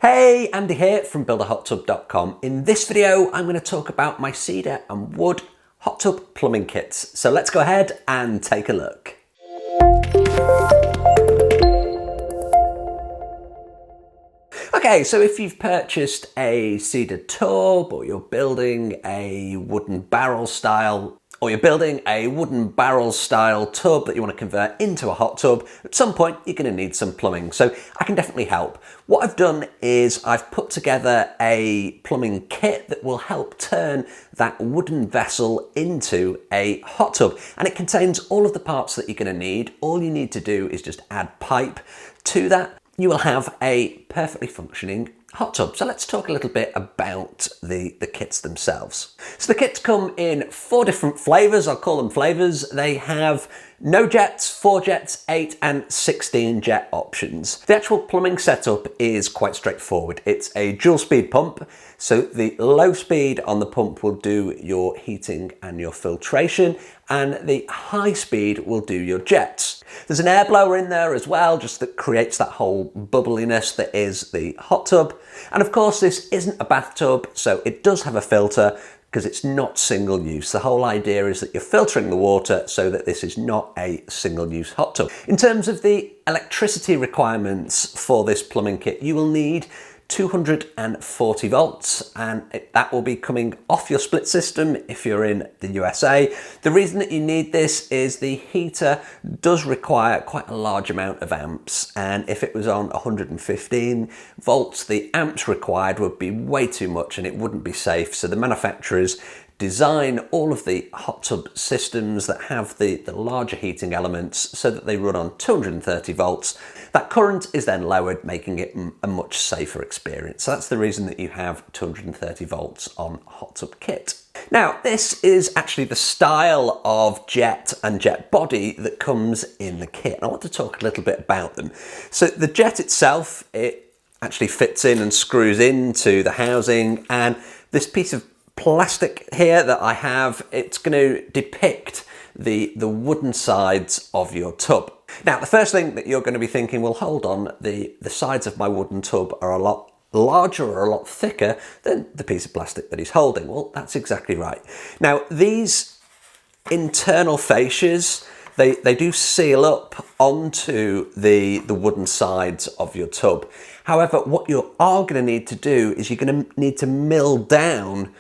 Hey, Andy here from builderhottub.com. In this video, I'm going to talk about my cedar and wood hot tub plumbing kits. So let's go ahead and take a look. Okay, so if you've purchased a cedar tub or you're building a wooden barrel style tub that you want to convert into a hot tub, at some point you're going to need some plumbing. So I can definitely help. What I've done is I've put together a plumbing kit that will help turn that wooden vessel into a hot tub. And it contains all of the parts that you're going to need. All you need to do is just add pipe to that. You will have a perfectly functioning hot tub. So let's talk a little bit about the kits themselves. So the kits come in 4 different flavors. I'll call them flavors. They have no jets, 4 jets, 8 and 16 jet options. The actual plumbing setup is quite straightforward. It's a dual speed pump. So the low speed on the pump will do your heating and your filtration, and the high speed will do your jets. There's an air blower in there as well, just that creates that whole bubbliness that is the hot tub. And of course, this isn't a bathtub, so it does have a filter because it's not single use. The whole idea is that you're filtering the water so that this is not a single use hot tub. In terms of the electricity requirements for this plumbing kit, you will need 240 volts, and that will be coming off your split system if you're in the USA. The reason that you need this is the heater does require quite a large amount of amps, and if it was on 115 volts, the amps required would be way too much and it wouldn't be safe. So the manufacturers design all of the hot tub systems that have the larger heating elements so that they run on 230 volts. That current is then lowered, making it a much safer experience. So that's the reason that you have 230 volts on hot tub kit. Now, this is actually the style of jet and jet body that comes in the kit. I want to talk a little bit about them. So the jet itself, it actually fits in and screws into the housing, and this piece of plastic here that I have, it's going to depict the wooden sides of your tub. Now, the first thing that you're going to be thinking, well, hold on, the sides of my wooden tub are a lot larger or a lot thicker than the piece of plastic that he's holding. Well, that's exactly right. Now, these internal fascias, they do seal up onto the wooden sides of your tub. However, what you are going to need to do is you're going to need to mill down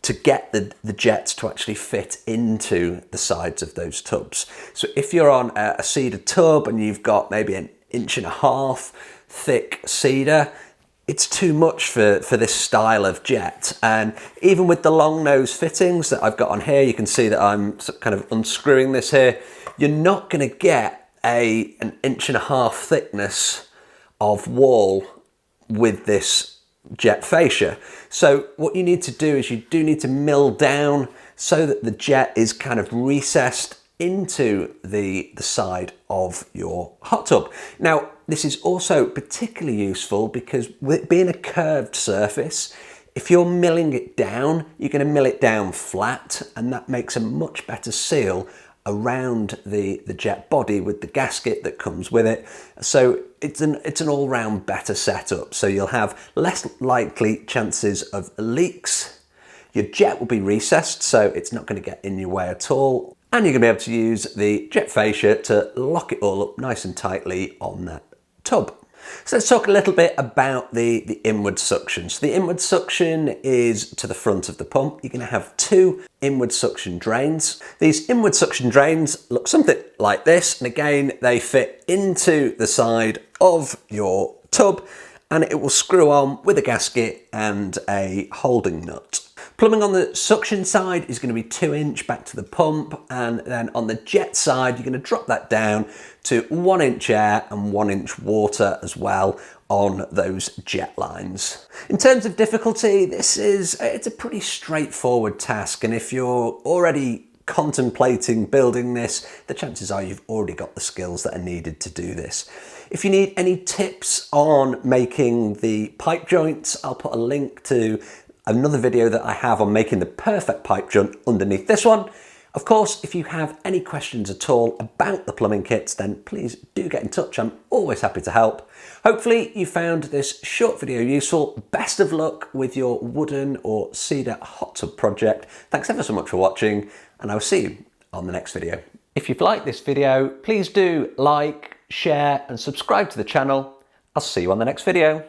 to get the jets to actually fit into the sides of those tubs. So if you're on a cedar tub and you've got maybe 1.5 inch thick cedar, it's too much for this style of jet. And even with the long nose fittings that I've got on here, you can see that I'm kind of unscrewing this here. You're not going to get an 1.5 inch thickness of wall with this jet fascia. So what you need to do is you do need to mill down so that the jet is kind of recessed into the side of your hot tub. Now, this is also particularly useful because with it being a curved surface, if you're milling it down, you're going to mill it down flat, and that makes a much better seal around the jet body with the gasket that comes with it. So it's an all-round better setup. So you'll have less likely chances of leaks. Your jet will be recessed, so it's not going to get in your way at all. And you're going to be able to use the jet fascia to lock it all up nice and tightly on that tub. So let's talk a little bit about the inward suction. So the inward suction is to the front of the pump. You're going to have 2 inward suction drains. These inward suction drains look something like this. And again, they fit into the side of your tub, and it will screw on with a gasket and a holding nut. Plumbing on the suction side is going to be 2 inch back to the pump, and then on the jet side you're going to drop that down to 1 inch air and 1 inch water as well on those jet lines. In terms of difficulty, it's a pretty straightforward task, and if you're already contemplating building this, the chances are you've already got the skills that are needed to do this. If you need any tips on making the pipe joints, I'll put a link to another video that I have on making the perfect pipe joint underneath this one. Of course, if you have any questions at all about the plumbing kits, then please do get in touch. I'm always happy to help. Hopefully you found this short video useful. Best of luck with your wooden or cedar hot tub project. Thanks ever so much for watching, and I'll see you on the next video. If you've liked this video, please do like, share and subscribe to the channel. I'll see you on the next video.